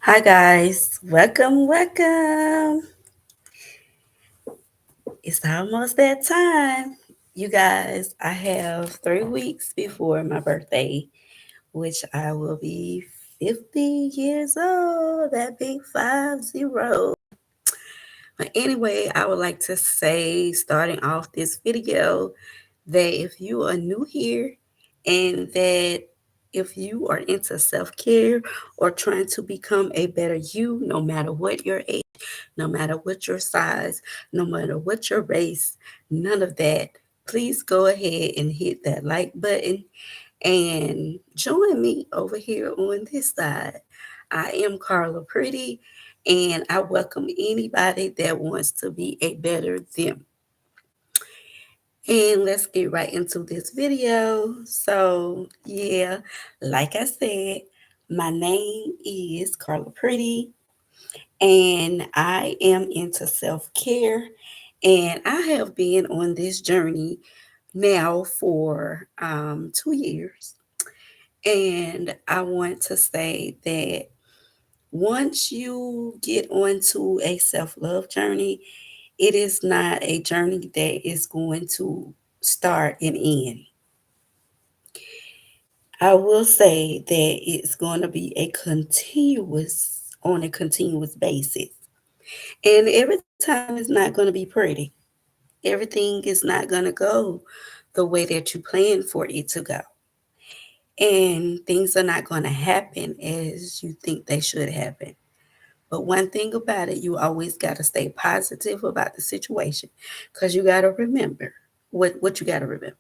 Hi guys, welcome. It's almost that time. You guys, I have 3 weeks before my birthday, which I will be 50 years old. That big 50. But anyway, I would like to say, starting off this video, that if you are new here and that if you are into self care or trying to become a better you, no matter what your age, no matter what your size, no matter what your race, none of that, please go ahead and hit that like button and join me over here on this side. I am Carla Pretty, and I welcome anybody that wants to be a better them. And let's get right into this video. So, yeah, like I said, my name is Carla Pretty, and I am into self care. And I have been on this journey now for 2 years. And I want to say that once you get onto a self love journey, it is not a journey that is going to start and end. I will say that it's going to be on a continuous basis. And every time is not going to be pretty. Everything is not going to go the way that you plan for it to go. And things are not going to happen as you think they should happen. But one thing about it, you always got to stay positive about the situation because you got to remember what you got to remember.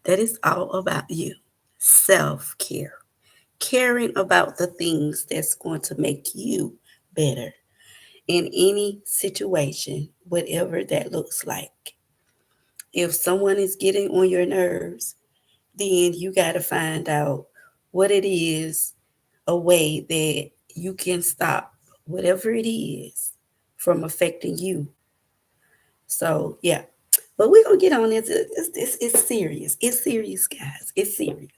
That is all about you. Self care, caring about the things that's going to make you better in any situation, whatever that looks like. If someone is getting on your nerves, then you got to find out what it is, a way that you can stop whatever it is from affecting you. So, yeah. But we're going to get on into this. It's serious. It's serious, guys. It's serious.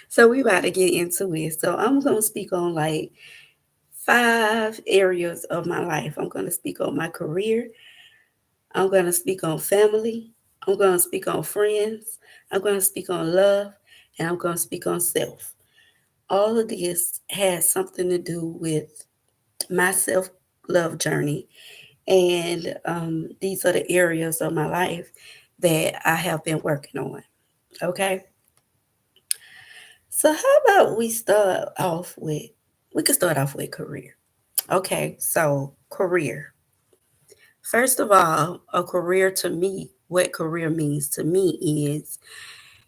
So, we about to get into it. So, I'm going to speak on like 5 areas of my life. I'm going to speak on my career. I'm going to speak on family. I'm going to speak on friends. I'm going to speak on love. And I'm going to speak on self. All of this has something to do with my self love journey. And these are the areas of my life that I have been working on. Okay. So, how about we could start off with career. Okay. So, career. First of all, a career to me, what career means to me is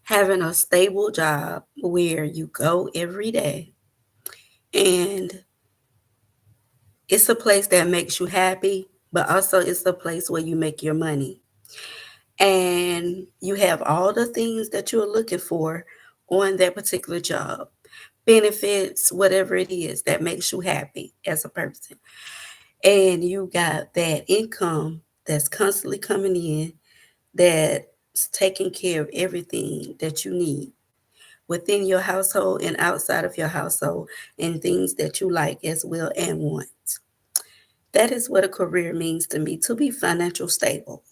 having a stable job where you go every day and it's a place that makes you happy, but also it's a place where you make your money. And you have all the things that you're looking for on that particular job, benefits, whatever it is that makes you happy as a person. And you got that income that's constantly coming in that's taking care of everything that you need within your household and outside of your household and things that you like as well and want. That is what a career means to me, to be financial stable.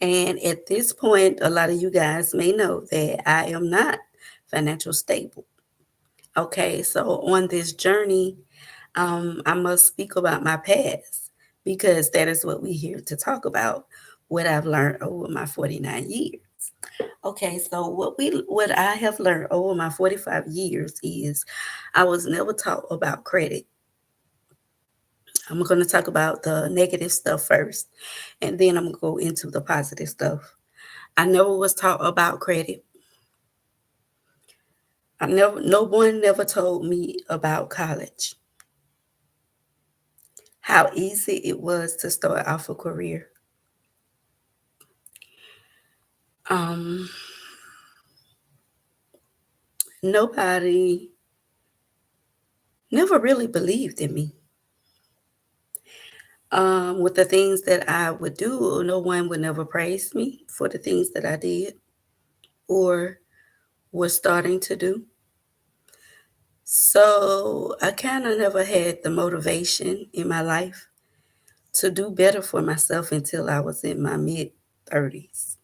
And at this point, a lot of you guys may know that I am not financial stable. Okay, so on this journey, I must speak about my past because that is what we're here to talk about. What I've learned over my 49 years. Okay, so what I have learned over my 45 years is I was never taught about credit. I'm going to talk about the negative stuff first, and then I'm going to go into the positive stuff. I never was taught about credit. No one never told me about college, how easy it was to start off a career. Um, Nobody never really believed in me. With the things that I would do, no one would never praise me for the things that I did or was starting to do. So I kind of never had the motivation in my life to do better for myself until I was in my mid 30s.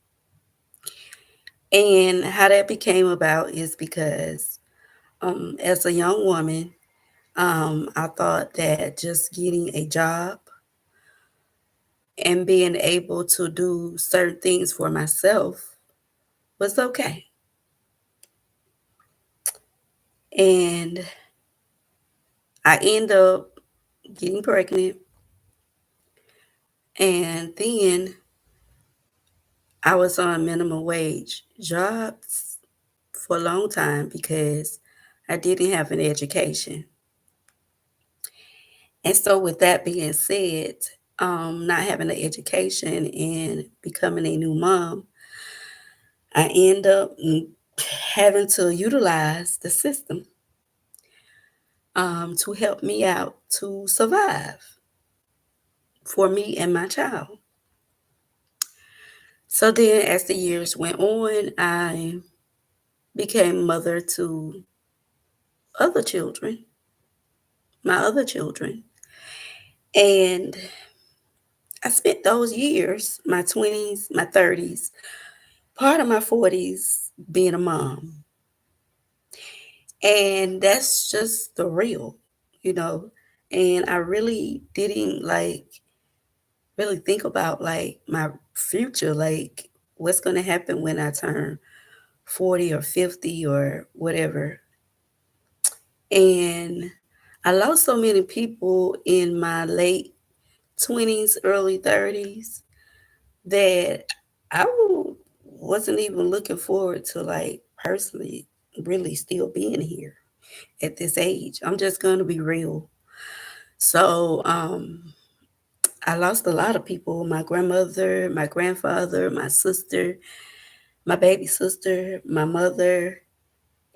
And how that became about is because as a young woman, I thought that just getting a job and being able to do certain things for myself was okay. And I end up getting pregnant, and then I was on minimum wage jobs for a long time because I didn't have an education. And so, with that being said, not having an education and becoming a new mom, I end up having to utilize the system to help me out to survive for me and my child. So then, as the years went on, I became mother to other children, my other children. And I spent those years, my 20s, my 30s, part of my 40s, being a mom. And that's just the real, you know. And I really didn't really think about like my future, like what's going to happen when I turn 40 or 50 or whatever. And I lost so many people in my late 20s, early 30s that wasn't even looking forward to like personally really still being here at this age. I'm just going to be real. So, I lost a lot of people, my grandmother, my grandfather, my sister, my baby sister, my mother,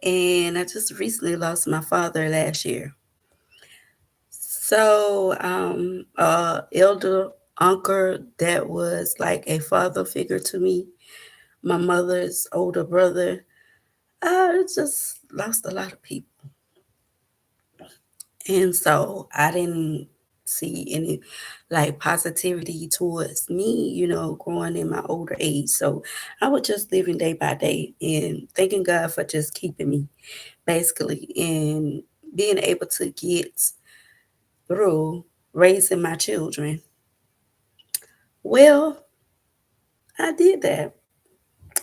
and I just recently lost my father last year. So, elder uncle that was like a father figure to me, my mother's older brother. I just lost a lot of people. And so I didn't see any like positivity towards me, growing in my older age. So I was just living day by day and thanking God for just keeping me basically and being able to get through raising my children. Well, I did that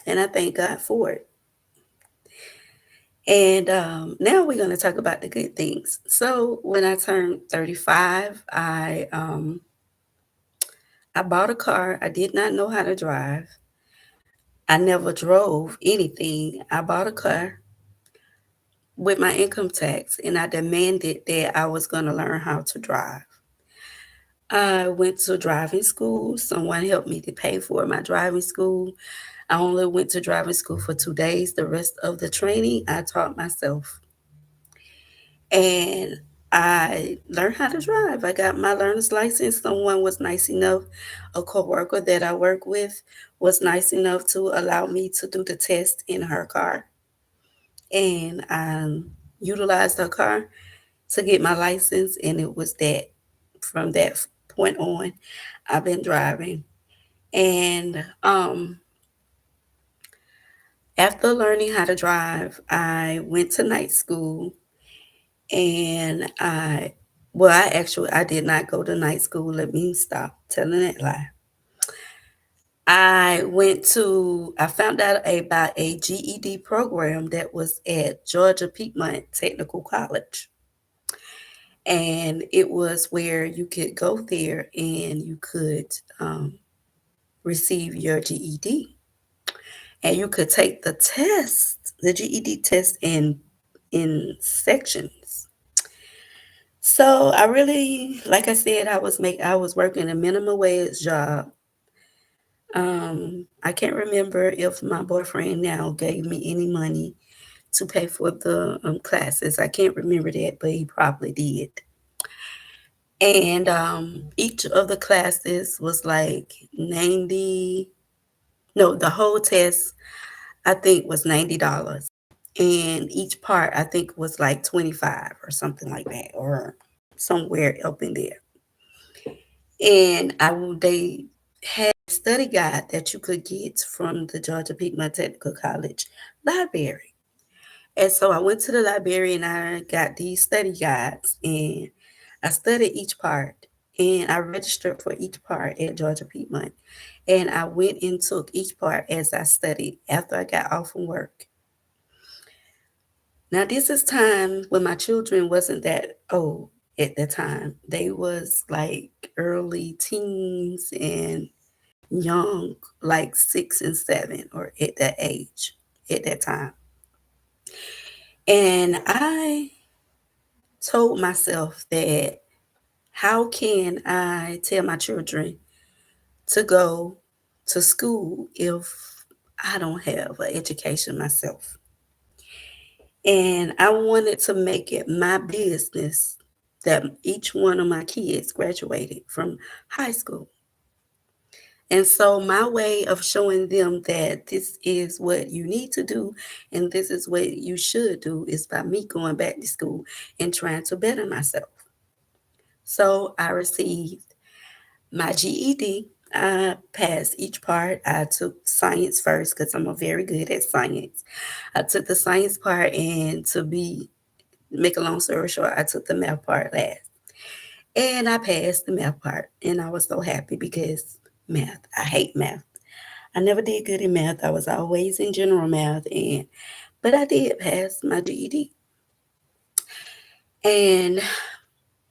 and I thank God for it. And now we're going to talk about the good things. So when I turned 35, I bought a car. I did not know how to drive. I never drove anything. I bought a car with my income tax and I demanded that I was going to learn how to drive. I went to driving school. Someone helped me to pay for my driving school. I only went to driving school for 2 days. The rest of the training I taught myself. And I learned how to drive. I got my learner's license. Someone was nice enough, a coworker that I work with was nice enough to allow me to do the test in her car. And I utilized her car to get my license. And it was that from that point on, I've been driving. And after learning how to drive, I went to night school and I did not go to night school. Let me stop telling that lie. I found out about a GED program that was at Georgia Piedmont Technical College. And it was where you could go there and you could receive your GED. And you could take the test, the GED test in sections. So I really, like I said, I was working a minimum wage job. I can't remember if my boyfriend now gave me any money to pay for the classes. I can't remember that, but he probably did. And each of the classes was like 90, no, the whole test I think was $90. and each part I think was like 25 or something like that, or somewhere up in there. And they had a study guide that you could get from the Georgia Piedmont Technical College library. And so I went to the library and I got these study guides and I studied each part and I registered for each part at Georgia Piedmont. And I went and took each part as I studied after I got off from work. Now this is time when my children wasn't that old at the time. They was like early teens and young, like 6 and 7, or at that age, at that time. And I told myself that how can I tell my children to go to school if I don't have an education myself? And I wanted to make it my business that each one of my kids graduated from high school. And so my way of showing them that this is what you need to do and this is what you should do is by me going back to school and trying to better myself. So I received my GED. I passed each part. I took science first because I'm very good at science. I took the science part, and to be make a long story short, I took the math part last. And I passed the math part, and I was so happy because math, I hate math. I never did good in math. I was always in general math, and but I did pass my GED. And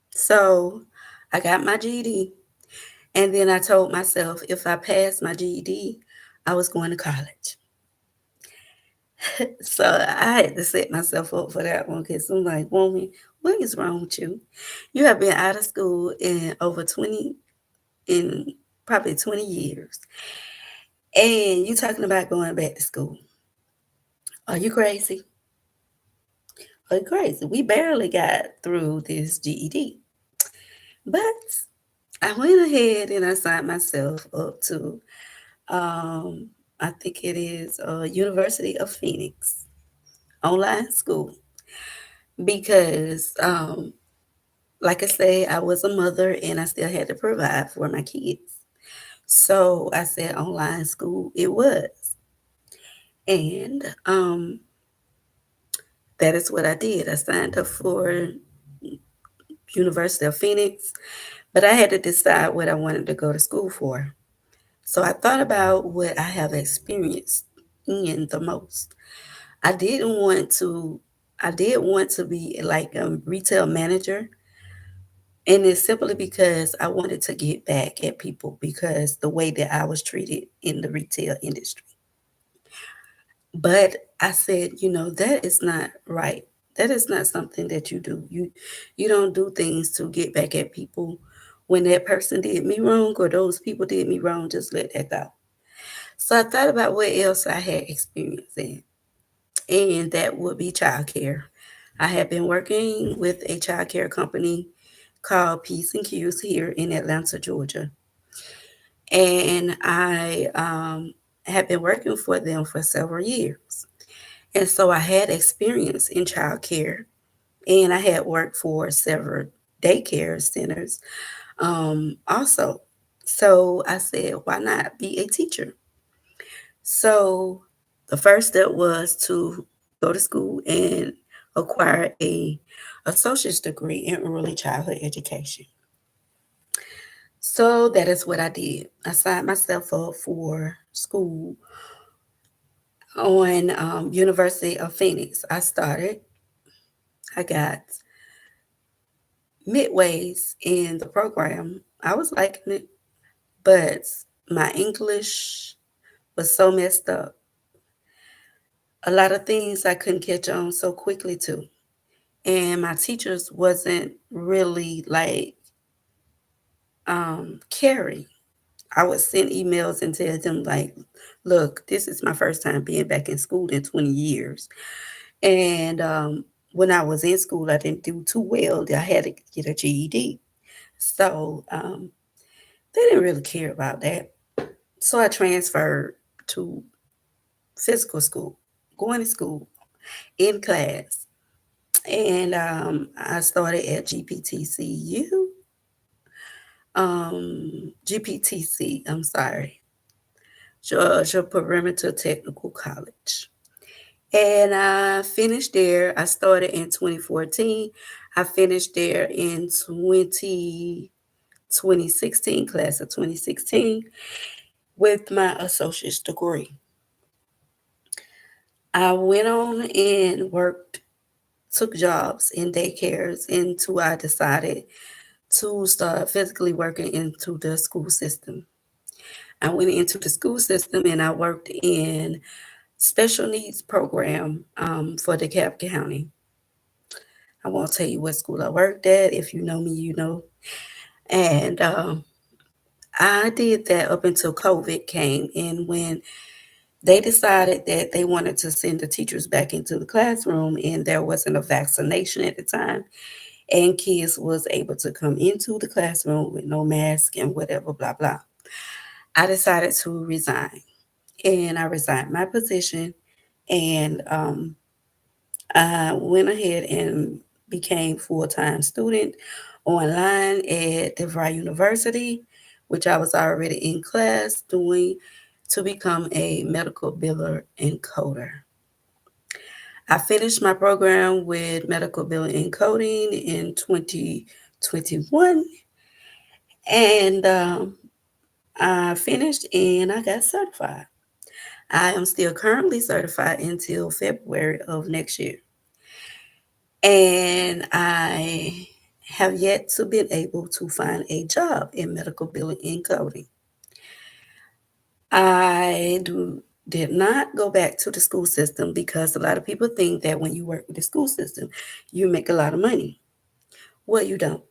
so I got my GED, and then I told myself if I passed my GED, I was going to college. So I had to set myself up for that one because I'm like, woman, what is wrong with you? You have been out of school in over 20, in probably 20 years, and you talking about going back to school. Are you crazy? Are you crazy? We barely got through this GED. But I went ahead and I signed myself up to, um, I think it is University of Phoenix online school because, like I say, I was a mother and I still had to provide for my kids. So I said online school it was. And that is what I did. I signed up for University of Phoenix, but I had to decide what I wanted to go to school for. So I thought about what I have experienced in the most. I didn't want to I did want to be like a retail manager, and it's simply because I wanted to get back at people because the way that I was treated in the retail industry. But I said, that is not right. That is not something that you do. You don't do things to get back at people. When that person did me wrong or those people did me wrong, just let that go. So I thought about what else I had experience in, and that would be childcare. I have been working with a childcare company called Peace and Cues here in Atlanta, Georgia. And I have been working for them for several years. And so I had experience in childcare and I had worked for several daycare centers also. So I said, why not be a teacher? So the first step was to go to school and acquire a associate's degree in early childhood education. So that is what I did. I signed myself up for school on University of Phoenix. I got midways in the program. I was liking it, but my English was so messed up. A lot of things I couldn't catch on so quickly to. And my teachers wasn't really like caring. I would send emails and tell them like, look, this is my first time being back in school in 20 years. And when I was in school, I didn't do too well. I had to get a GED. So they didn't really care about that. So I transferred to physical school, going to school. in class. And I started at GPTC, I'm sorry, Georgia Perimeter Technical College. And I finished there. I started in 2014. I finished there in 2016, class of 2016, with my associate's degree. I went on and worked, took jobs in daycares until I decided to start physically working into the school system. I went into the school system and I worked in special needs program for DeKalb County. I won't tell you what school I worked at. If you know me, you know. And I did that up until COVID came. And when they decided that they wanted to send the teachers back into the classroom and there wasn't a vaccination at the time, and kids was able to come into the classroom with no mask and whatever, blah, blah. I decided to resign. And I resigned my position and I went ahead and became full-time student online at DeVry University, which I was already in class doing to become a medical biller and coder. I finished my program with medical billing and coding in 2021, and I finished and I got certified. I am still currently certified until February of next year. And I have yet to be able to find a job in medical billing and coding. Did not go back to the school system because a lot of people think that when you work with the school system, you make a lot of money. Well, you don't.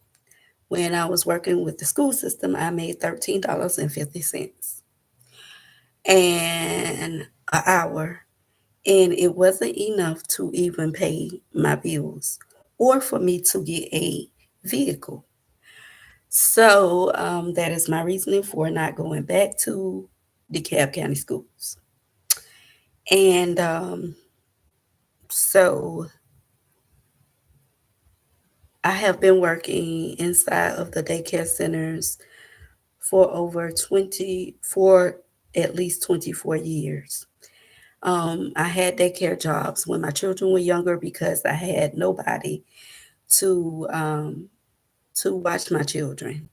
When I was working with the school system, I made $13.50 and an hour, and it wasn't enough to even pay my bills or for me to get a vehicle. So that is my reasoning for not going back to DeKalb County schools. And so I have been working inside of the daycare centers for for at least 24 years. I had daycare jobs when my children were younger because I had nobody to watch my children.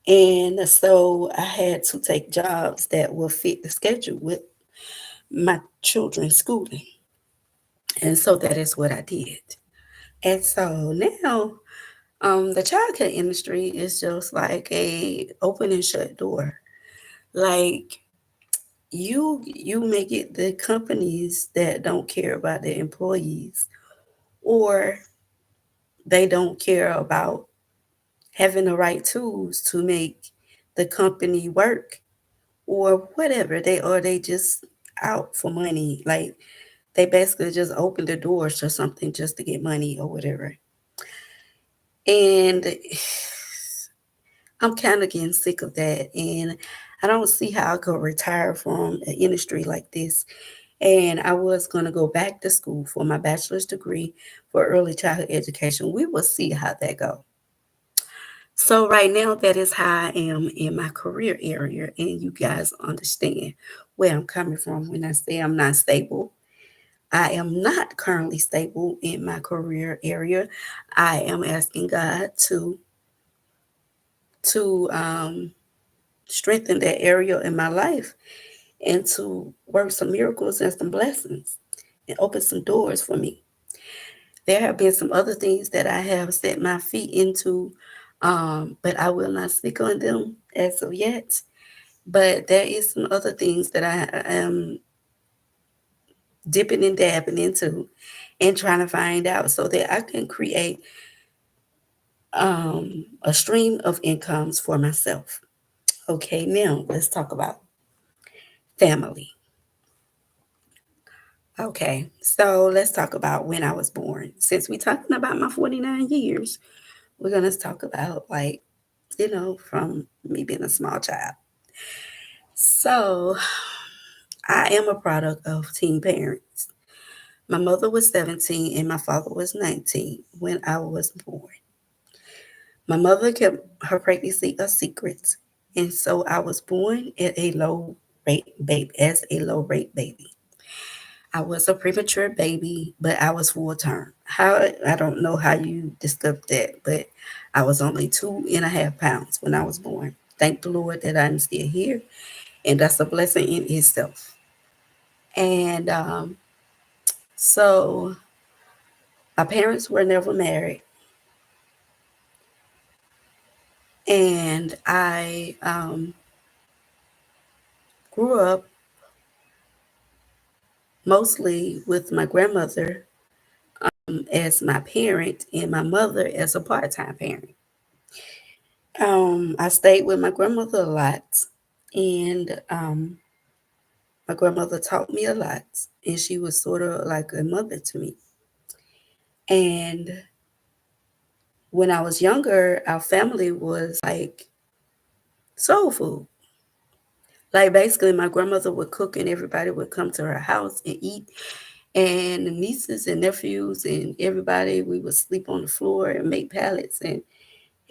And so I had to take jobs that will fit the schedule with my children's schooling. And so that is what I did. And so now the childcare industry is just like a open and shut door. Like you may get the companies that don't care about their employees, or they don't care about having the right tools to make the company work, or whatever. They just out for money. Like they basically just open the doors to something just to get money or whatever. And I'm kind of getting sick of that. And I don't see how I could retire from an industry like this. And I was going to go back to school for my bachelor's degree for early childhood education. We will see how that goes. So right now, that is how I am in my career area, and you guys understand where I'm coming from when I say I'm not stable. I am not currently stable in my career area. I am asking God to strengthen that area in my life and to work some miracles and some blessings and open some doors for me. There have been some other things that I have set my feet into, but I will not speak on them as of yet. But there is some other things that I am dipping and dabbing into and trying to find out so that I can create a stream of incomes for myself. Okay, now let's talk about family. Okay, so let's talk about when I was born. Since we're talking about my 49 years, we're going to talk about, like, from me being a small child. So I am a product of teen parents. My mother was 17 and my father was 19 when I was born. My mother kept her pregnancy a secret, and so I was born at a low rate baby as a low rate baby. I was a premature baby, but I was full term. How I don't know how you discovered that, but I was only 2.5 pounds when I was born. Thank the Lord that I'm still here, and that's a blessing in itself. And so my parents were never married, and I grew up mostly with my grandmother as my parent and my mother as a part-time parent. I stayed with my grandmother a lot, and my grandmother taught me a lot, and she was sort of like a mother to me. And when I was younger, our family was like soul food. Like basically, my grandmother would cook, and everybody would come to her house and eat. And the nieces and nephews and everybody, we would sleep on the floor and make pallets, and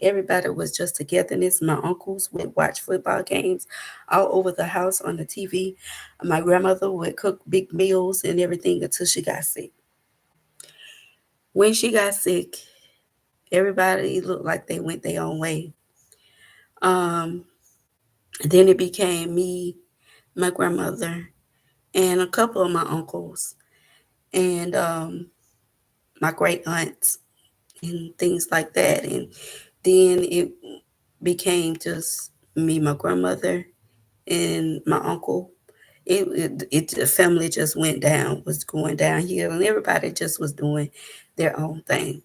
everybody was just togetherness. My uncles would watch football games all over the house on the TV. My grandmother would cook big meals and everything until she got sick. When she got sick, everybody looked like they went their own way. Um, then it became me, my grandmother, and a couple of my uncles, and my great aunts, and things like that. And then it became just me, my grandmother, and my uncle. The family just went down, was going downhill, and everybody just was doing their own thing.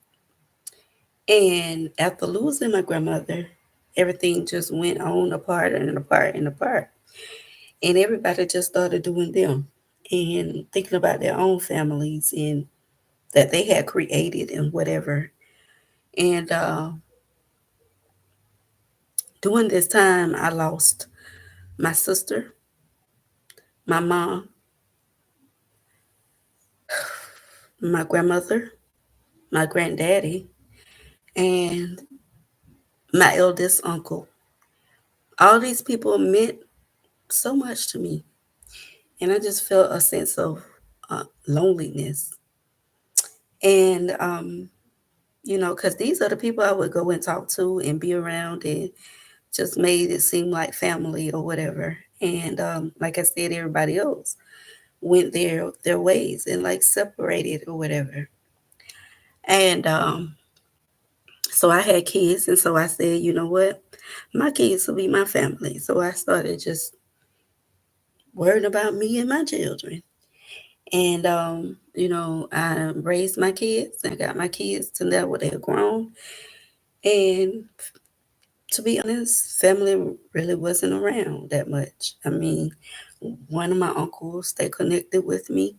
And after losing my grandmother, everything just went on apart and apart and apart. And everybody just started doing them and thinking about their own families and that they had created and whatever. And during this time, I lost my sister, my mom, my grandmother, my granddaddy, and my eldest uncle. All these people meant so much to me. And I just felt a sense of loneliness. And, because these are the people I would go and talk to and be around and just made it seem like family or whatever. And like I said, everybody else went their ways and like separated or whatever. And so I had kids, and so I said, you know what, my kids will be my family. So I started just worrying about me and my children. And I raised my kids. I got my kids to now where they're grown. And to be honest, family really wasn't around that much. I mean, one of my uncles stay connected with me,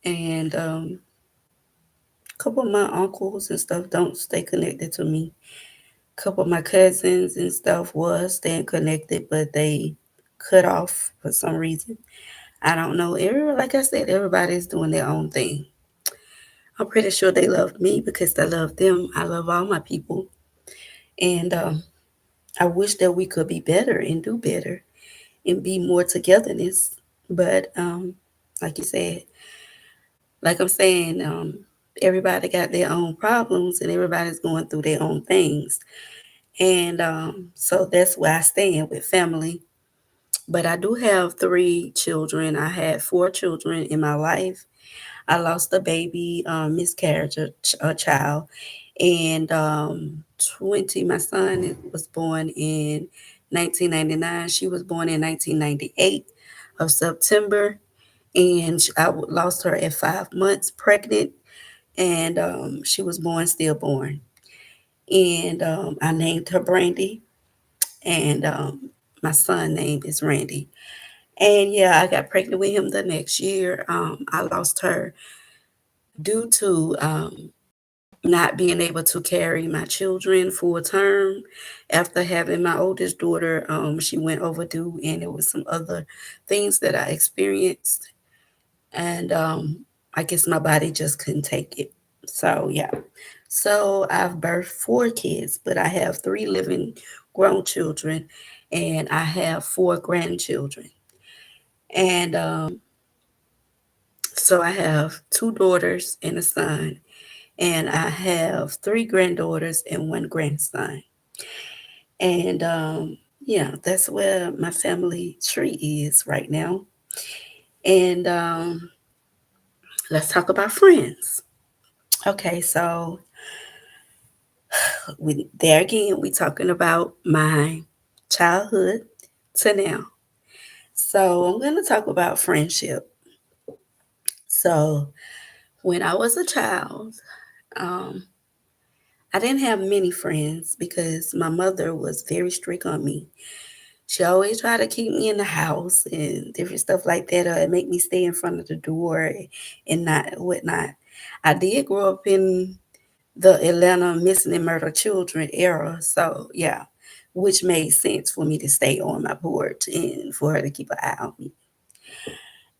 and a couple of my uncles and stuff don't stay connected to me. A couple of my cousins and stuff was staying connected, but they cut off for some reason. I don't know. Like I said, everybody's doing their own thing. I'm pretty sure they loved me because I love them. I love all my people, and I wish that we could be better and do better and be more togetherness. But like you said, like I'm saying, everybody got their own problems and everybody's going through their own things. And so that's where I stand with family. But I do have 3 children. I had 4 children in my life. I lost a baby, miscarriage, a child, and 20. My son was born in 1999. She was born in 1998 of September, and I lost her at 5 months pregnant, and she was born stillborn. And I named her Brandy, and my son name is Randy. And yeah, I got pregnant with him the next year. I lost her due to not being able to carry my children full term after having my oldest daughter. She went overdue, and there was some other things that I experienced. And I guess my body just couldn't take it. So yeah. So I've birthed four kids, but I have three living grown children and I have four grandchildren. And so I have two daughters and a son, and I have three granddaughters and one grandson. And yeah, that's where my family tree is right now. And let's talk about friends. Okay, so we there again, we talking about my childhood to now. So I'm going to talk about friendship. So when I was a child, um, I didn't have many friends because my mother was very strict on me. She always tried to keep me in the house and different stuff like that, or make me stay in front of the door and not whatnot. I did grow up in the Atlanta missing and murder children era, so yeah, which made sense for me to stay on my porch and for her to keep an eye on me.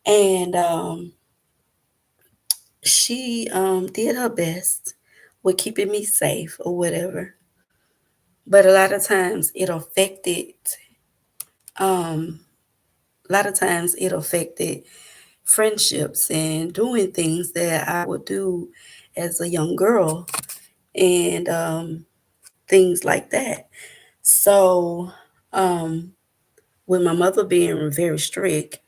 And she did her best with keeping me safe or whatever, but a lot of times it affected. Um, a lot of times it affected friendships and doing things that I would do as a young girl and things like that. So, um, with my mother being very strict,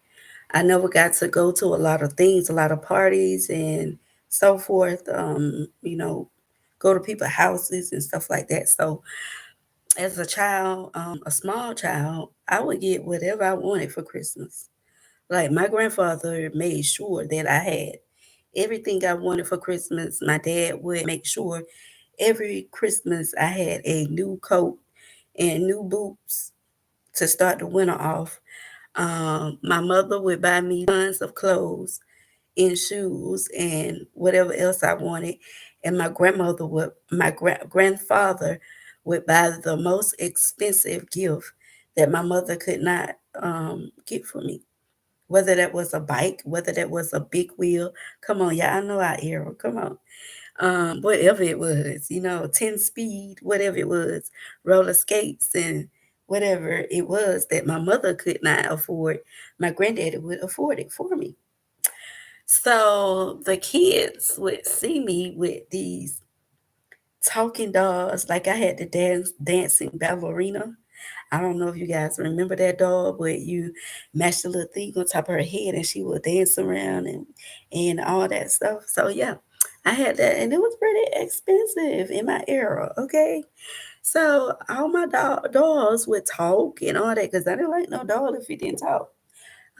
I never got to go to a lot of things, a lot of parties and so forth. Go to people's houses and stuff like that. So, as a child, a small child, I would get whatever I wanted for Christmas. Like my grandfather made sure that I had everything I wanted for Christmas. My dad would make sure every Christmas I had a new coat and new boots to start the winter off. My mother would buy me tons of clothes and shoes and whatever else I wanted. And my grandfather would buy the most expensive gift that my mother could not get for me, whether that was a bike, whether that was a big wheel. Come on, y'all, I know our era. Come on. Whatever it was, 10 speed, whatever it was, roller skates and whatever it was that my mother could not afford, my granddaddy would afford it for me. So the kids would see me with these talking dolls, like I had the dancing ballerina. I don't know if you guys remember that doll, but you matched the little thing on top of her head and she would dance around and all that stuff. So yeah, I had that and it was pretty expensive in my era. Okay. So all my dolls would talk and all that because I didn't like no doll if it didn't talk.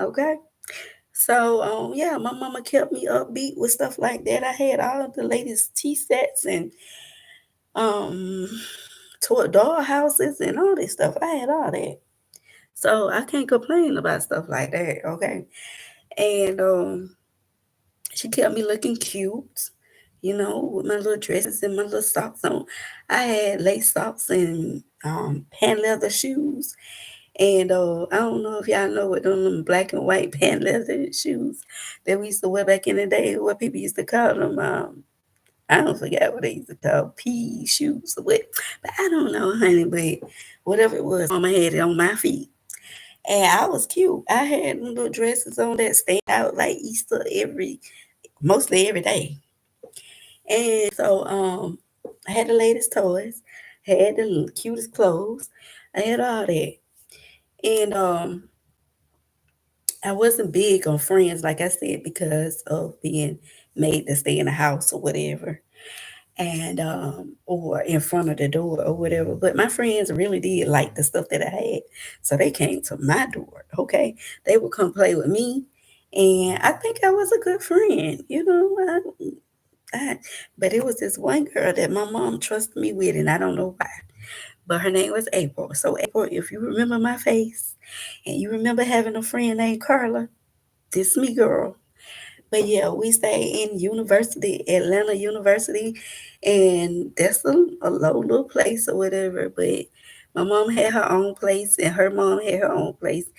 Okay. So yeah, my mama kept me upbeat with stuff like that. I had all the latest tea sets and um doll houses and all this stuff. I had all that. So I can't complain about stuff like that, okay? And she kept me looking cute, with my little dresses and my little socks on. I had lace socks and pan leather shoes. And I don't know if y'all know what them black and white pan leather shoes that we used to wear back in the day, what people used to call them. I don't forget what they used to call pea shoes or what, but I don't know, honey. But whatever it was, Mama had it on my feet. And I was cute. I had them little dresses on that stand out like Easter mostly every day. And so I had the latest toys, had the cutest clothes, I had all that. And I wasn't big on friends, like I said, because of being made to stay in the house or whatever. And or in front of the door or whatever. But my friends really did like the stuff that I had. So they came to my door, okay? They would come play with me. And I think I was a good friend, I, but it was this one girl that my mom trusted me with, and I don't know why. But her name was April. So April, if you remember my face and you remember having a friend named Carla, this me girl. But yeah, we stay in university, Atlanta University, and that's a low little place or whatever. But my mom had her own place, and her mom had her own place.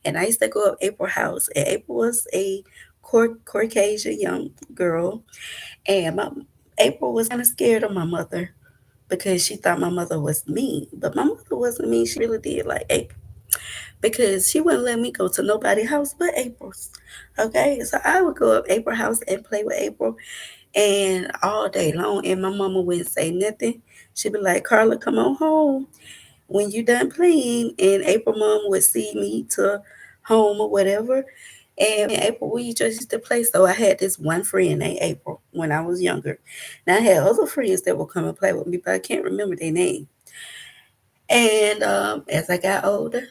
And I used to go up April's house, and April was a Caucasian young girl, and April was kind of scared of my mother because she thought my mother was mean, but my mother wasn't mean. She really did like April because she wouldn't let me go to nobody's house but April's. Okay, so I would go up April's house and play with April and all day long, and my mama wouldn't say nothing. She'd be like, "Carla, come on home when you done playing," and April mom would see me to home or whatever. And me and April, we just used to play. So I had this one friend named April when I was younger. Now I had other friends that would come and play with me, but I can't remember their name. And as I got older,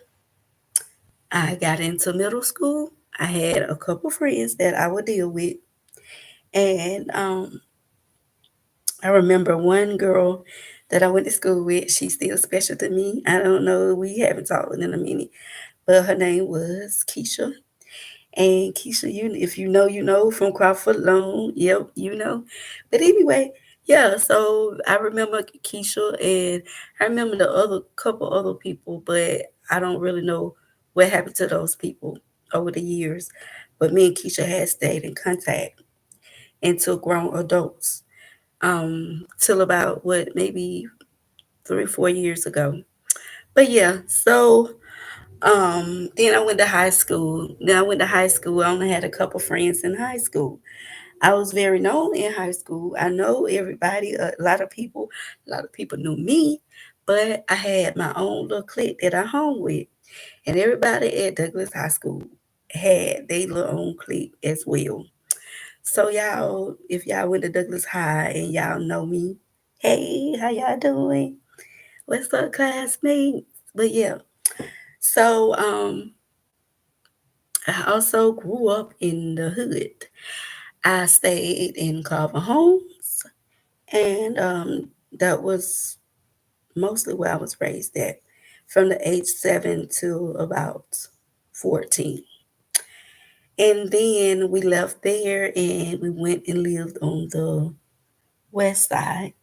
I got into middle school. I had a couple friends that I would deal with. And I remember one girl that I went to school with. She's still special to me. I don't know. We haven't talked in a minute, but her name was Keisha. And Keisha, you if you know, you know from Crawford Loan. Yep, you know. But anyway, yeah. So I remember Keisha, and I remember the other couple other people, but I don't really know what happened to those people over the years. But me and Keisha had stayed in contact until grown adults. Till about what maybe 3 or 4 years ago. But yeah, so then I went to high school. Then I went to high school. I only had a couple friends in high school. I was very known in high school. I know everybody, a lot of people knew me, but I had my own little clique that I hung with. And everybody at Douglas High School had their little own clique as well. So y'all, if y'all went to Douglas High and y'all know me, hey, how y'all doing? What's up, classmates? But yeah, so I also grew up in the hood. I stayed in Carver Homes, and that was mostly where I was raised at, from the age 7 to about 14. And then we left there and we went and lived on the west side,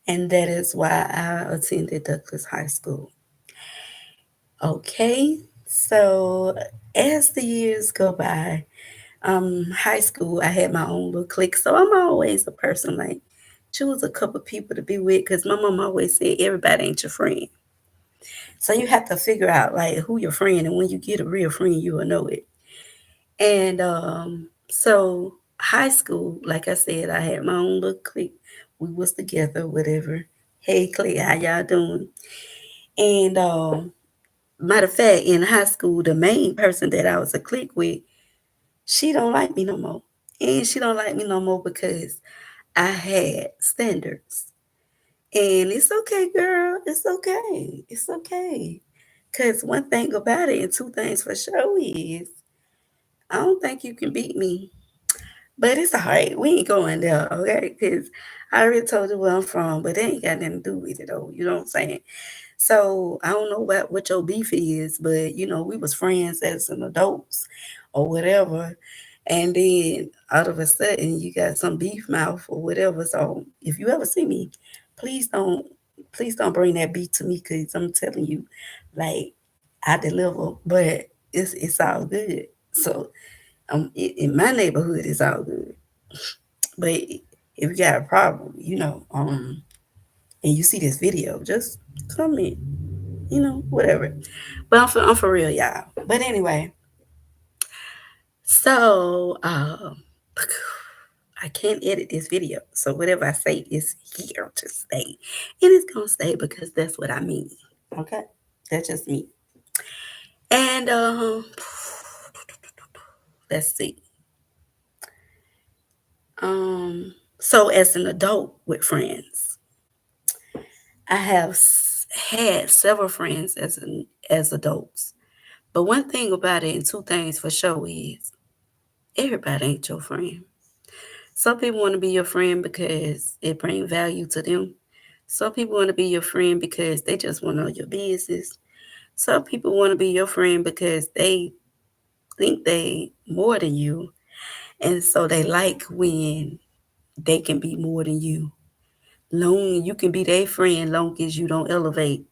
and that is why I attended Douglas High School. Okay, so as the years go by, high school, I had my own little clique. So I'm always a person like choose a couple people to be with because my mom always said everybody ain't your friend. So you have to figure out like who your friend, and when you get a real friend, you will know it. And so high school, like I said, I had my own little clique. We was together, whatever. Hey clique, how y'all doing? And matter of fact, in high school, the main person that I was a clique with, she don't like me no more. And she don't like me no more because I had standards. And it's okay, girl. It's okay. It's okay. Cause one thing about it, and two things for sure is I don't think you can beat me. But it's all right. We ain't going there, okay? Because I already told you where I'm from, but it ain't got nothing to do with it though. You know what I'm saying? So I don't know what your beef is, but we was friends as an adults or whatever. And then all of a sudden you got some beef mouth or whatever. So if you ever see me, please don't please don't bring that beef to me because I'm telling you, like I deliver, but it's all good. So in my neighborhood it's all good. But if you got a problem, and you see this video, just comment, whatever. But I'm for real, y'all. But anyway, so I can't edit this video. So whatever I say is here to stay. And it's gonna stay because that's what I mean. Okay? That's just me. And let's see. So as an adult with friends, I have had several friends as adults. But one thing about it, and two things for sure is everybody ain't your friend. Some people want to be your friend because it brings value to them. Some people want to be your friend because they just want to know your business. Some people want to be your friend because they think they more than you. And so they like when they can be more than you. Long you can be their friend long as you don't elevate.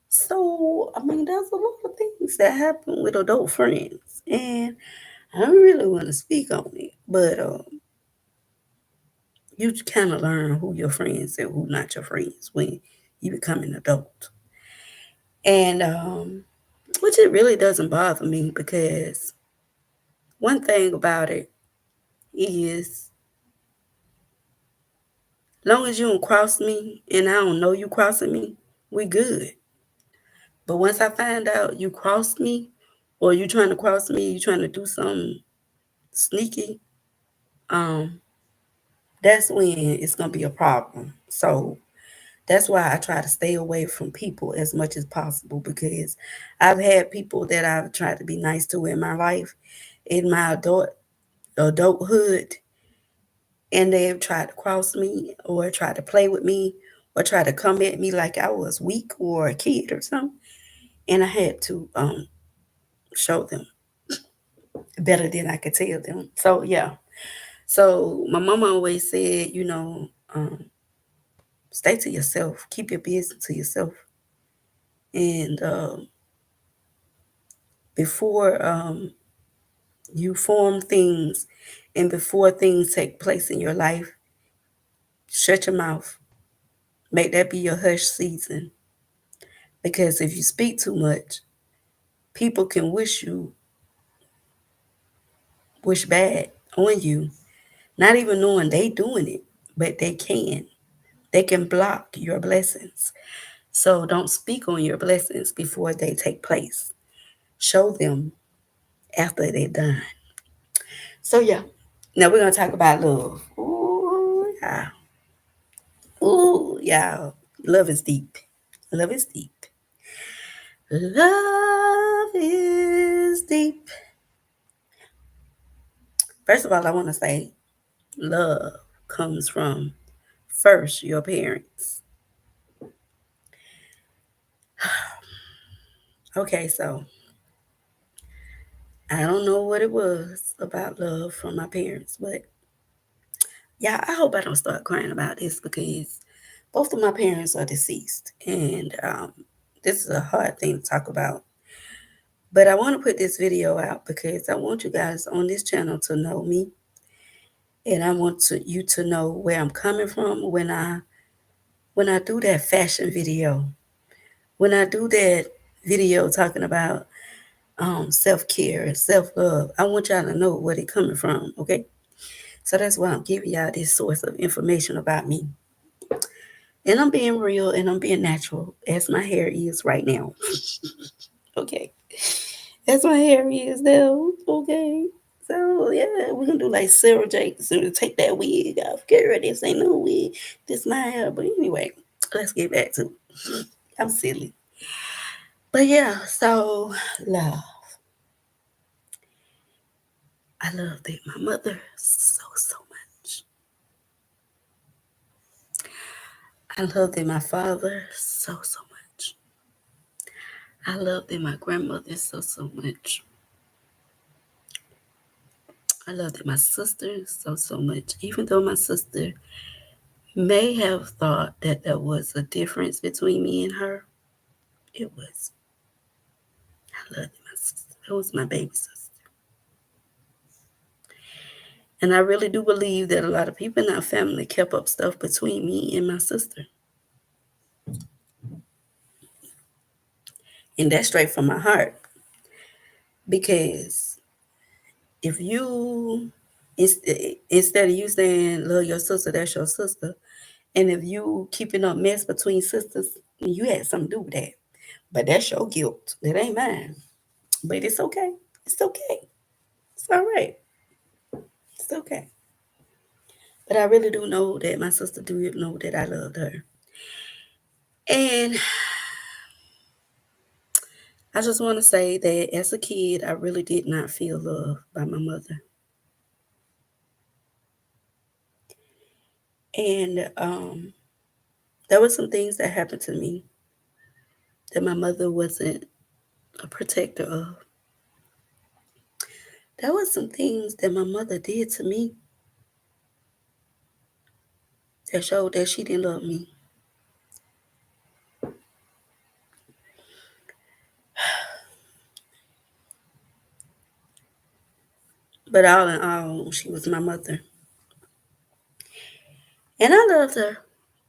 So I mean there's a lot of things that happen with adult friends. And I don't really want to speak on it, but you kind of learn who your friends and who not your friends when you become an adult. And which it really doesn't bother me because one thing about it is long as you don't cross me and I don't know you crossing me, we good. But once I find out you crossed me or you trying to cross me, you trying to do something sneaky, um, that's when it's gonna be a problem. So that's why I try to stay away from people as much as possible because I've had people that I've tried to be nice to in my life, in my adulthood, and they've tried to cross me or try to play with me or try to come at me like I was weak or a kid or something. And I had to show them better than I could tell them. So yeah. So my mama always said, stay to yourself, keep your business to yourself, and before you form things and before things take place in your life, shut your mouth. Make that be your hush season. Because if you speak too much, people can wish bad on you, not even knowing they doing it, but they can. They can block your blessings. So don't speak on your blessings before they take place. Show them after they're done. So yeah. Now we're gonna talk about love. Ooh, yeah. Ooh, yeah. Love is deep. Love is deep. Love is deep. First of all, I want to say love comes from first your parents. Okay, so I don't know what it was about love from my parents, but yeah, I hope I don't start crying about this because both of my parents are deceased, and this is a hard thing to talk about. But I want to put this video out because I want you guys on this channel to know me, and I want you to know where I'm coming from when I do that fashion video, when I do that video talking about self care and self love. I want y'all to know where they coming from. Okay, so that's why I'm giving y'all this source of information about me. And I'm being real and I'm being natural as my hair is right now. Okay. As my hair is now. Okay. So yeah, we're gonna do like Sarah Jake so to take that wig off. Girl, this ain't no wig. This my hair. But anyway, let's get back to it. I'm silly. But yeah, so love. I love that my mother so much. I love that my father so much. I love that my grandmother so much. I loved my sister so much. Even though my sister may have thought that there was a difference between me and her, it was. I loved my sister. It was my baby sister. And I really do believe that a lot of people in our family kept up stuff between me and my sister. And that's straight from my heart. Because if you, instead of you saying, love your sister, that's your sister. And if you keeping up mess between sisters, you had something to do with that. But that's your guilt. That ain't mine. But it's okay. It's okay. It's all right. It's okay. But I really do know that my sister do know that I loved her. And I just want to say that as a kid, I really did not feel loved by my mother. And there were some things that happened to me that my mother wasn't a protector of. There were some things that my mother did to me that showed that she didn't love me. But all in all, she was my mother. And I loved her.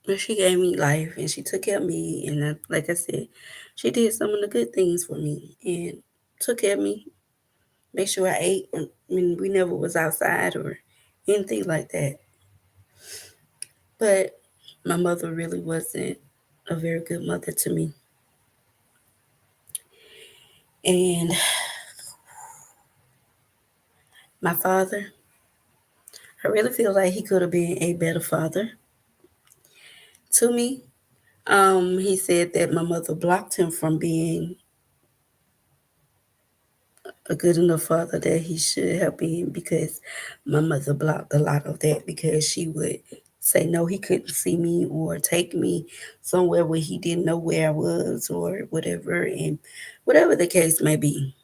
And she gave me life and she took care of me. And like I said, she did some of the good things for me and took care of me, make sure I ate. I mean, we never was outside or anything like that. But my mother really wasn't a very good mother to me. And my father, I really feel like he could have been a better father to me. He said that my mother blocked him from being a good enough father that he should have been because my mother blocked a lot of that because she would say no, he couldn't see me or take me somewhere where he didn't know where I was or whatever, and whatever the case may be.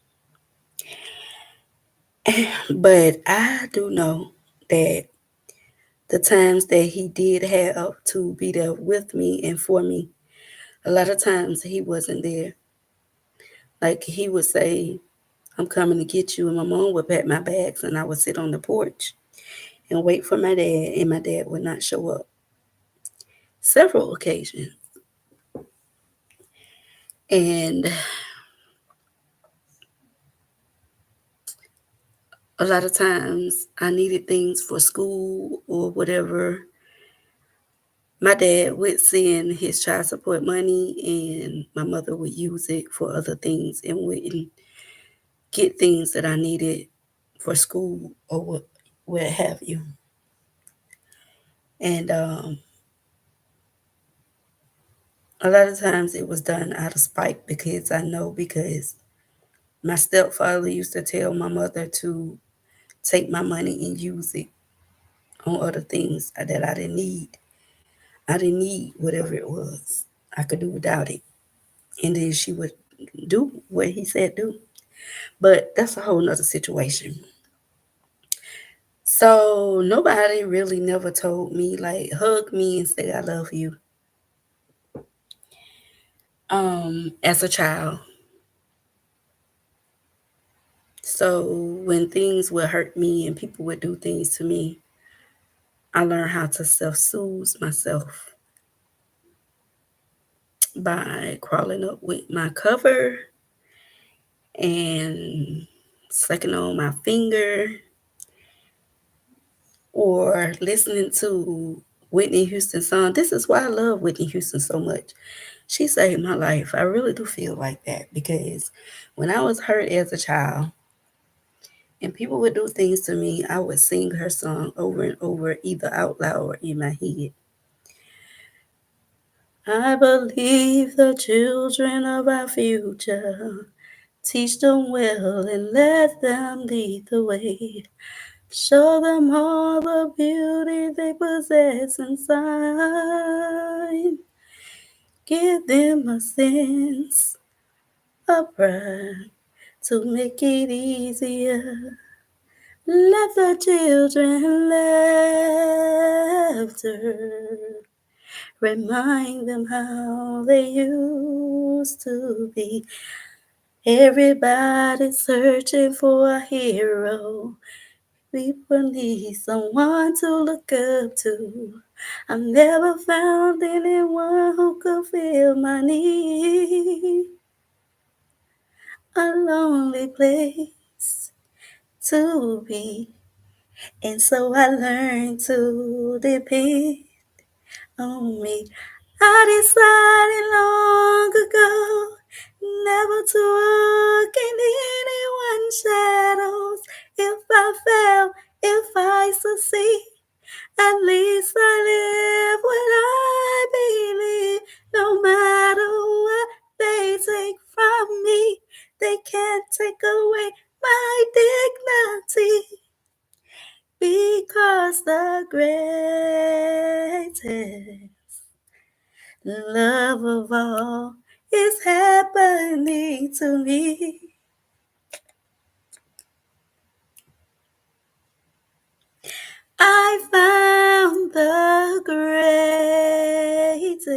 But I do know that the times that he did have to be there with me and for me, a lot of times he wasn't there. Like he would say, I'm coming to get you, and my mom would pack my bags and I would sit on the porch and wait for my dad, and my dad would not show up. Several occasions. And a lot of times I needed things for school or whatever. My dad would send his child support money, and my mother would use it for other things and wouldn't get things that I needed for school or what have you. And a lot of times it was done out of spite because I know because my stepfather used to tell my mother to take my money and use it on other things that I didn't need. I didn't need whatever it was. I could do without it. And then she would do what he said do. But that's a whole nother situation. So nobody really never told me like hug me and say I love you. As a child. So when things would hurt me and people would do things to me, I learned how to self-soothe myself by crawling up with my cover and sucking on my finger or listening to Whitney Houston's song. This is why I love Whitney Houston so much. She saved my life. I really do feel like that because when I was hurt as a child and people would do things to me, I would sing her song over and over, either out loud or in my head. I believe the children of our future. Teach them well and let them lead the way. Show them all the beauty they possess inside. Give them a sense of pride to make it easier. Let the children laughter remind them how they used to be. Everybody's searching for a hero. People need someone to look up to. I've never found anyone who could fill my need. A lonely place to be. And so I learned to depend on me. I decided long ago never to look in anyone's shadows. If I fail, if I succeed, at least I live what I believe. No matter what they take from me, they can't take away my dignity. Because the greatest love of all is happening to me. I found the greatest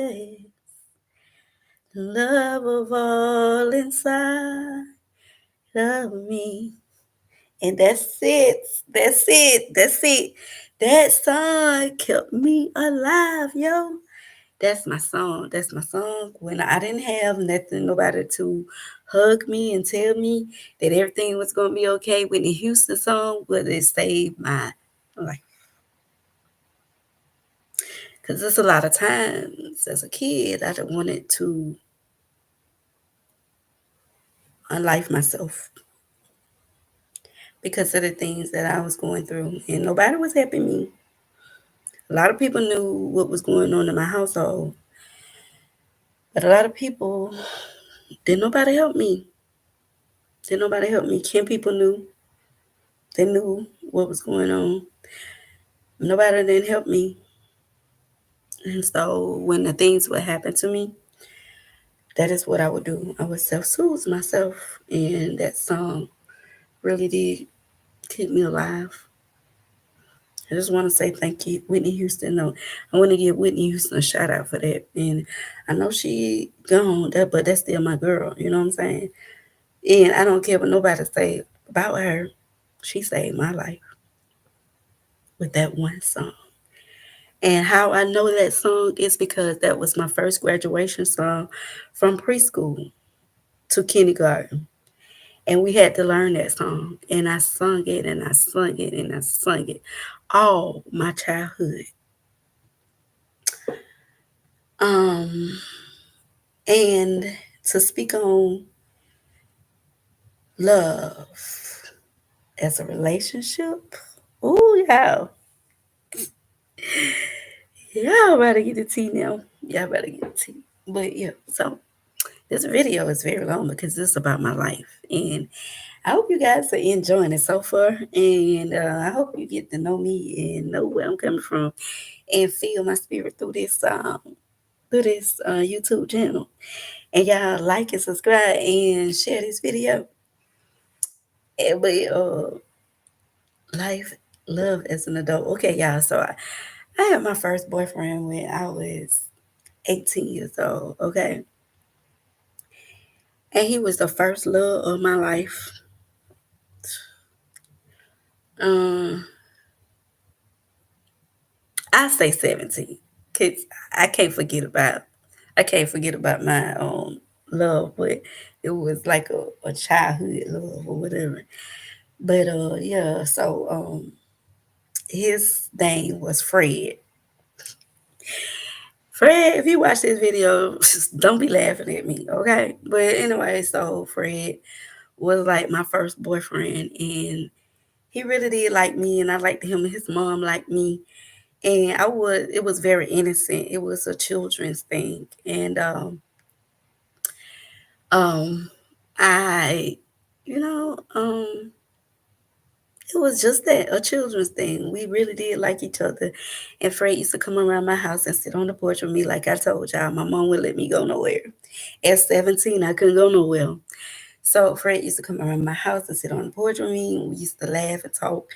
love of all inside of me. And that's it. That's it. That's it. That song kept me alive, yo. That's my song. That's my song. When I didn't have nothing, nobody to hug me and tell me that everything was gonna be okay. Whitney Houston song would it saved my life. Cause there's a lot of times as a kid I wanted to unlife myself because of the things that I was going through, and nobody was helping me. A lot of people knew what was going on in my household, but a lot of people didn't nobody help me. Didn't nobody help me. Ken people knew. They knew what was going on. Nobody didn't help me. And so when the things would happen to me, that is what I would do. I would self-soothe myself. And that song really did keep me alive. I just want to say thank you, Whitney Houston. No, I want to give Whitney Houston a shout out for that. And I know she gone, but that's still my girl. You know what I'm saying? And I don't care what nobody say about her. She saved my life with that one song. And how I know that song is because that was my first graduation song from preschool to kindergarten. And we had to learn that song. And I sung it and I sung it and I sung it all my childhood. Um, and to speak on love as a relationship, oh yeah, y'all better get the tea now. Y'all better get the tea. But yeah, so this video is very long because this is about my life. And I hope you guys are enjoying it so far. And I hope you get to know me and know where I'm coming from and feel my spirit through this YouTube channel. And y'all like and subscribe and share this video. And life, love as an adult. Okay, y'all. So I had my first boyfriend when I was 18 years old. Okay. And he was the first love of my life. Um, I say 17. Cause I can't forget about I can't forget about my love, but it was like a childhood love or whatever. But yeah, so his name was Fred. Fred, if you watch this video, don't be laughing at me, okay? But anyway, so Fred was like my first boyfriend, and he really did like me, and I liked him, and his mom liked me. And it was very innocent. It was a children's thing. And um I you know, it was just that, a children's thing. We really did like each other. And Fred used to come around my house and sit on the porch with me. Like I told y'all, my mom wouldn't let me go nowhere. At 17, I couldn't go nowhere. So Fred used to come around my house and sit on the porch with me. And we used to laugh and talk.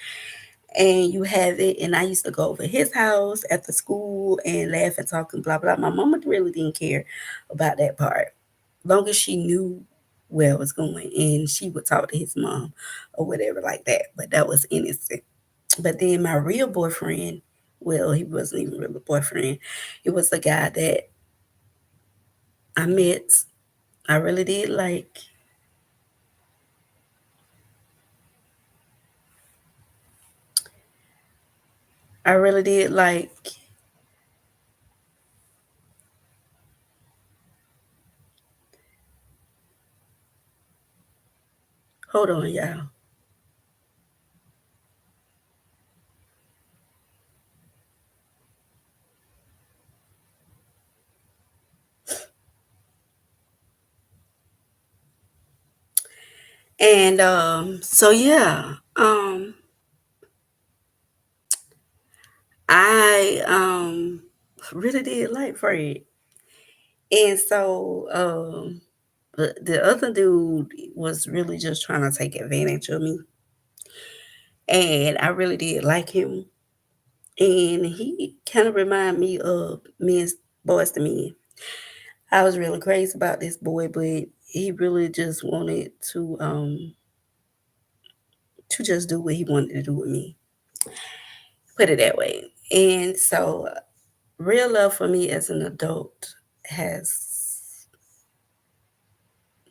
And you have it. And I used to go over his house after school and laugh and talk and blah, blah. My mama really didn't care about that part. Long as she knew where I was going and she would talk to his mom or whatever like that. But that was innocent. But then my real boyfriend, well, he wasn't even really a boyfriend. It was the guy that I met. I really did like. I really did like. Hold on, y'all. And so yeah, I really did like Fred. And so but the other dude was really just trying to take advantage of me. And I really did like him. And he kind of reminded me of men's boys to men. I was really crazy about this boy, but he really just wanted to to just do what he wanted to do with me. Put it that way. And so, real love for me as an adult has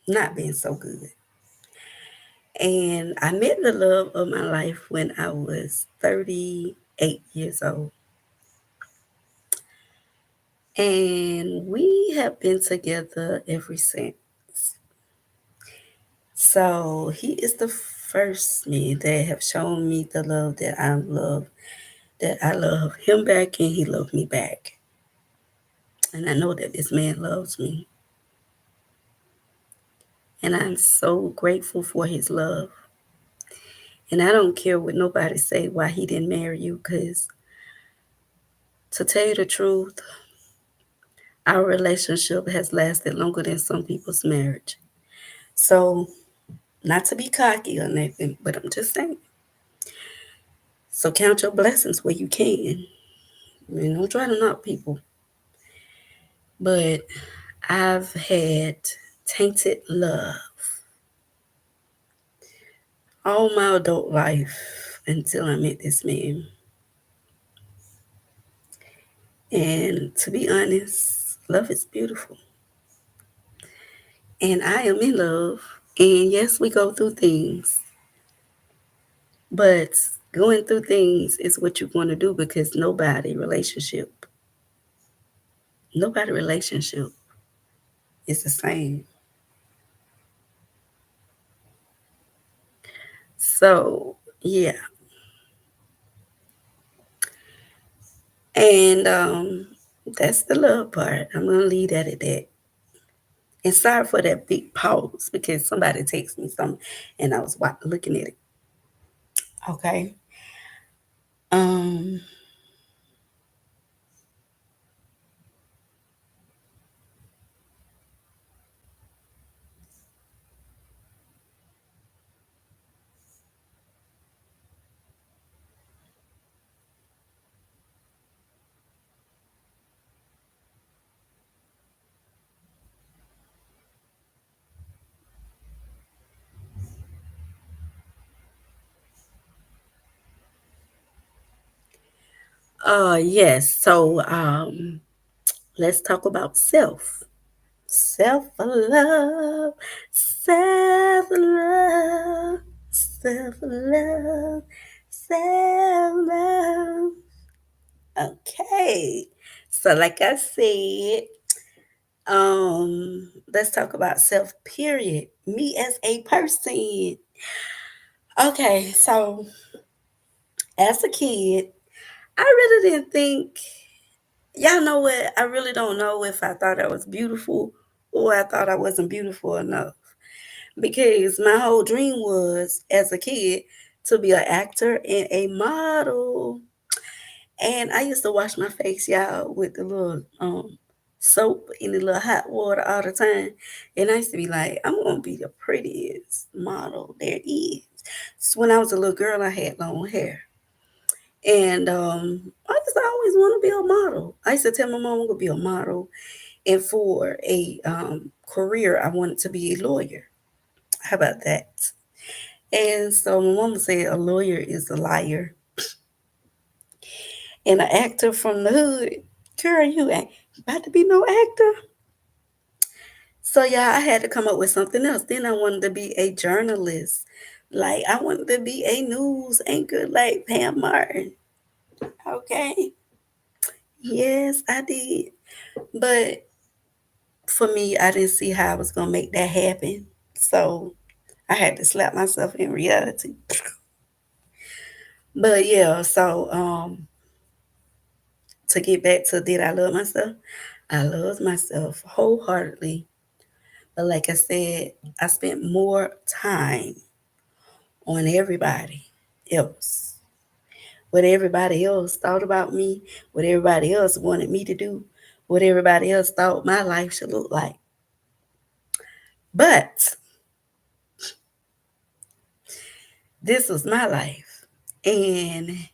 not been so good. And I met the love of my life when I was 38 years old. And we have been together ever since. So he is the first man that have shown me the love that I love him back and he loved me back. And I know that this man loves me. And I'm so grateful for his love. And I don't care what nobody say why he didn't marry you, because to tell you the truth, our relationship has lasted longer than some people's marriage. So, not to be cocky or nothing, but I'm just saying. So count your blessings where you can. Don't try to knock people. But I've had tainted love all my adult life until I met this man. And to be honest, love is beautiful. And I am in love. And yes, we go through things. But going through things is what you're going to do, because nobody relationship is the same. So, yeah. And that's the love part. I'm going to leave that at that. And sorry for that big pause, because somebody texted me something and I was looking at it. Okay. Um, yes. So let's talk about self. Self love, self love, self love, self love. Okay. So like I said, let's talk about self period. Me as a person. Okay, so as a kid, I really didn't think, y'all know what? I really don't know if I thought I was beautiful or I thought I wasn't beautiful enough. Because my whole dream was, as a kid, to be an actor and a model. And I used to wash my face, y'all, with the little soap in the little hot water all the time. And I used to be like, I'm gonna be the prettiest model there is. So when I was a little girl, I had long hair. And I just always want to be a model. I used to tell my mom I'm gonna be a model. And for a career, I wanted to be a lawyer. How about that? And so my mama said a lawyer is a liar. And an actor from the hood, girl, you ain't about to be no actor. So yeah, I had to come up with something else. Then I wanted to be a journalist. Like I wanted to be a news anchor like Pam Martin. Okay. Yes, I did. But for me, I didn't see how I was gonna make that happen. So I had to slap myself in reality. But yeah, so to get back to, did I love myself? I love myself wholeheartedly. But like I said, I spent more time on everybody else. What everybody else thought about me, what everybody else wanted me to do, what everybody else thought my life should look like. But this was my life. And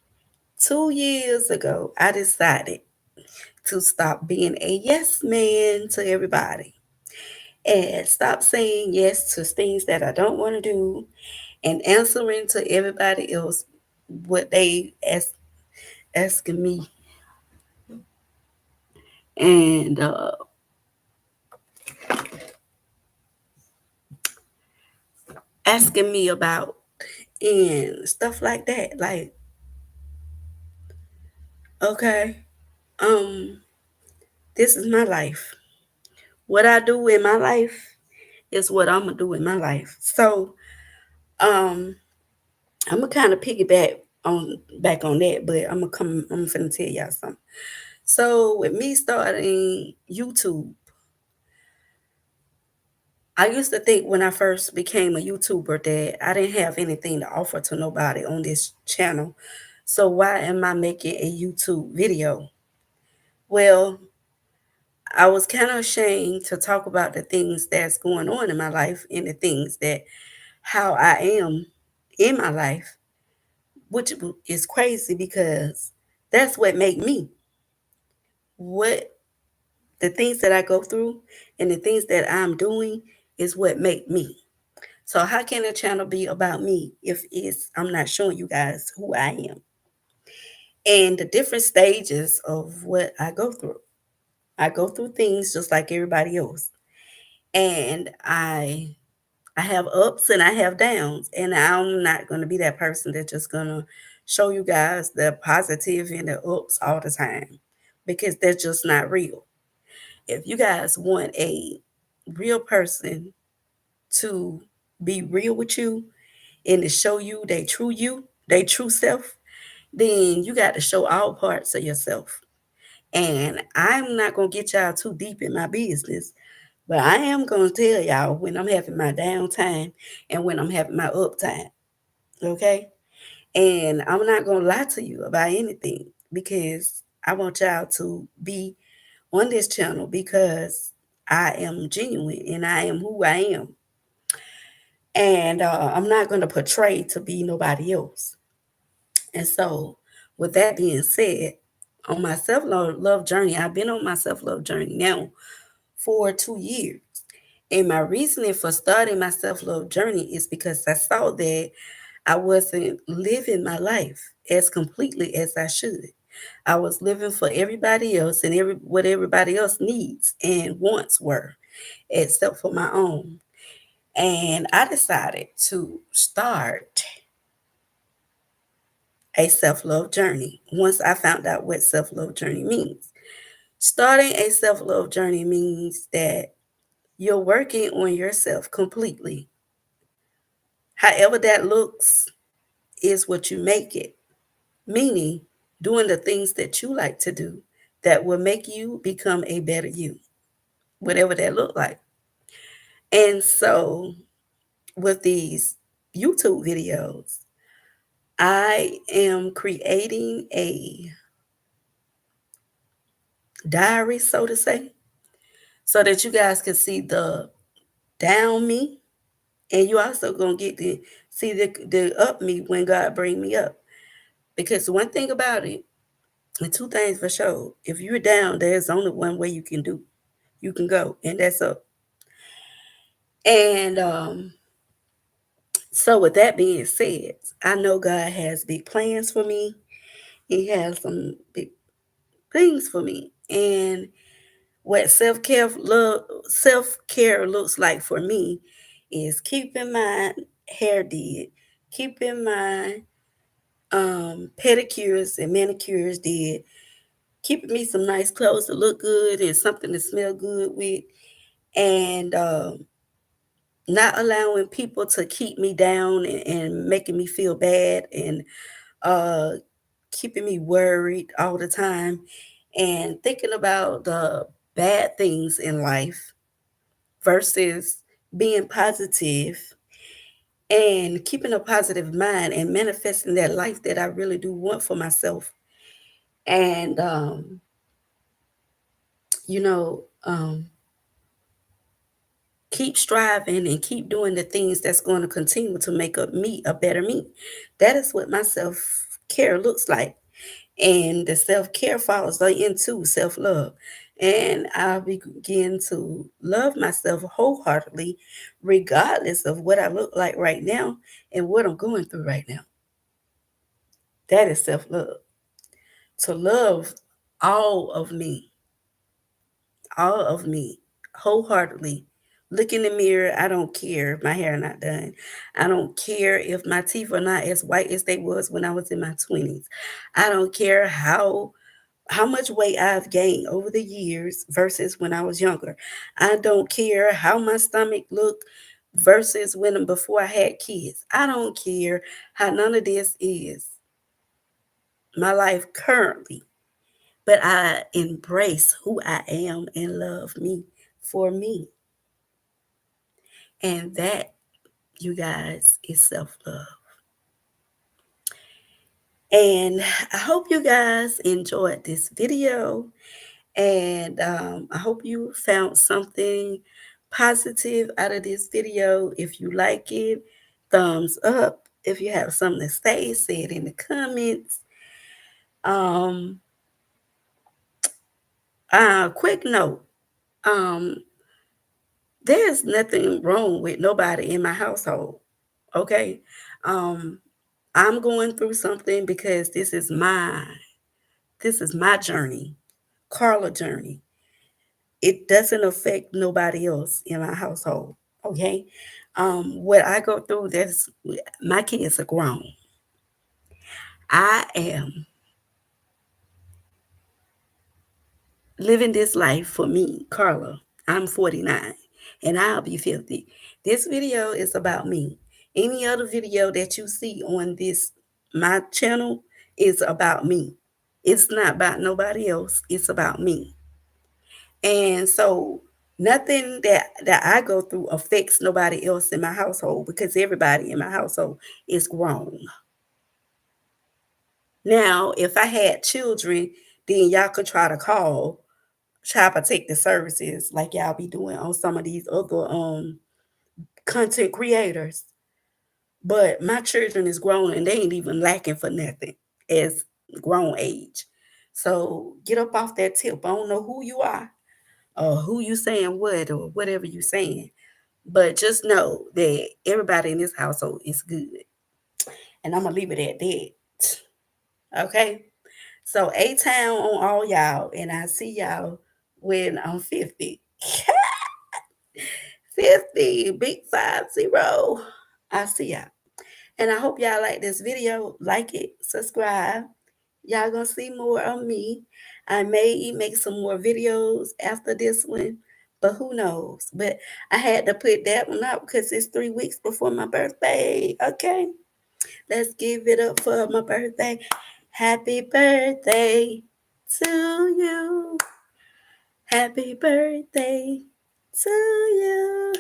2 years ago, I decided to stop being a yes man to everybody and stop saying yes to things that I don't want to do and answering to everybody else what they asking me, and asking me about and stuff like that. Like, okay, um, this is my life. What I do in my life is what I'm gonna do in my life. So, um, I'm gonna kind of piggyback on back on that, but I'm finna tell y'all something. So with me starting YouTube, I used to think when I first became a YouTuber that I didn't have anything to offer to nobody on this channel. So why am I making a YouTube video? Well, I was kind of ashamed to talk about the things that's going on in my life and the things that how I am in my life, which is crazy because that's what make me. What the things that I go through and the things that I'm doing is what make me. So how can a channel be about me if it's I'm not showing you guys who I am and the different stages of what I go through? I go through things just like everybody else. And I have ups and I have downs. And I'm not gonna be that person that's just gonna show you guys the positive and the ups all the time because that's just not real. If you guys want a real person to be real with you and to show you, they true self, then you got to show all parts of yourself. And I'm not gonna get y'all too deep in my business, but I am gonna tell y'all when I'm having my downtime and when I'm having my uptime. Okay? And I'm not gonna lie to you about anything because I want y'all to be on this channel because I am genuine and I am who I am. And I'm not going to portray to be nobody else. And so, with that being said, on my self love journey, I've been on my self love journey now for 2 years. And my reasoning for starting my self love journey is because I saw that I wasn't living my life as completely as I should. I was living for everybody else and what everybody else needs and wants were, except for my own. And I decided to start a self love journey once I found out what self love journey means. Starting a self love journey means that you're working on yourself completely. However, that looks is what you make it, meaning doing the things that you like to do that will make you become a better you, whatever that look like. And so, with these YouTube videos, I am creating a diary, so to say, so that you guys can see the down me, and you also gonna get to see the up me when God bring me up. Because one thing about it, and two things for sure, if you're down, there's only one way you can go, and that's up. And so with that being said, I know God has big plans for me. He has some big things for me, and what self care looks like for me is keeping my hair did, keeping my pedicures and manicures did, keeping me some nice clothes to look good and something to smell good with, and not allowing people to keep me down and making me feel bad and uh, keeping me worried all the time and thinking about the bad things in life versus being positive and keeping a positive mind and manifesting that life that I really do want for myself. And, you know, keep striving and keep doing the things that's going to continue to make up me a better me. That is what my self care looks like. And the self care falls into self love. And I'll begin to love myself wholeheartedly, regardless of what I look like right now and what I'm going through right now. That is self love. To love all of me, all of me, wholeheartedly. Look in the mirror. I don't care if my hair not done. I don't care if my teeth are not as white as they was when I was in my 20s. I don't care how much weight I've gained over the years versus when I was younger. I don't care how my stomach looked versus when before I had kids. I don't care how none of this is my life currently, but I embrace who I am and love me for me. And that, you guys, is self love. And I hope you guys enjoyed this video. And I hope you found something positive out of this video. If you like it, thumbs up. If you have something to say it in the comments. Um, quick note. Um, there's nothing wrong with nobody in my household. Okay. Um, I'm going through something because this is my journey, Carla journey. It doesn't affect nobody else in my household. Okay. What I go through, that's my kids are grown. I am living this life for me, Carla. I'm 49 and I'll be 50. This video is about me. Any other video that you see on this my channel is about me. It's not about nobody else. It's about me. And so nothing that I go through affects nobody else in my household because everybody in my household is grown. Now, if I had children, then y'all could try to call Child Protective Services like y'all be doing on some of these other content creators. But my children is grown and they ain't even lacking for nothing as grown age. So get up off that tip. I don't know who you are or who you saying what or whatever you saying. But just know that everybody in this household is good. And I'm gonna leave it at that. Okay. So A town on all y'all, and I see y'all when I'm 50. 50, big 50. I see y'all. And I hope y'all like this video. Like it, subscribe. Y'all gonna see more of me. I may make some more videos after this one, but who knows? But I had to put that one up because it's 3 weeks before my birthday. Okay, let's give it up for my birthday. Happy birthday to you. Happy birthday to you.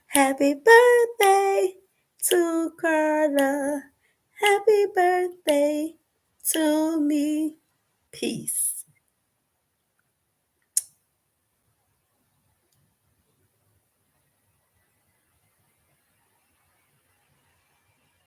Happy birthday to Carla. Happy birthday to me. Peace.